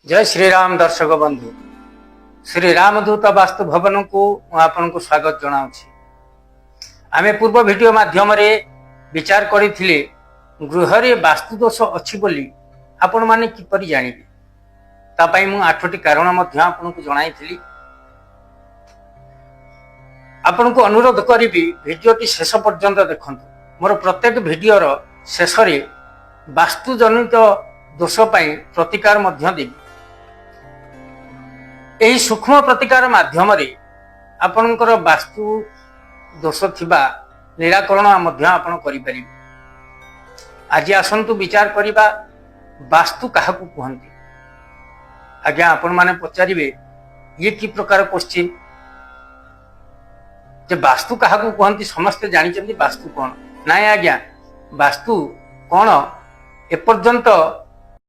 जय श्री राम दर्शक बंधु श्री रामदूत वास्तु भवन को आपन को स्वागत जनाऊँ। आमे पूर्व वीडियो माध्यम विचार करथिले गृह रे वास्तु दोष अछि बोली आपण माने किपरि जानिबे ता पई मु 8टी कारण मध्य आपन को जणाइथिली। आपन को अनुरोध करिबी वीडियोटी शेष पर्यंत देखंतु। मोर प्रत्येक वीडियो रो शेष रे वास्तु जनित दोष पई प्रतिकार मध्य देबी। यही सूक्ष्म प्रतिकार माध्यम आपणकर वास्तु दोष थिबा निराकरण आपण करि। आज आसंतु विचार करिबा वास्तु काहाकू कहंती। आज्ञा आपण माने पचारिबे ये कि प्रकार क्वेश्चन जे वास्तु काहाकू कहंती समस्त जानिचंती वास्तु कोन नाय। आज्ञा वास्तु कोन एपर्यंत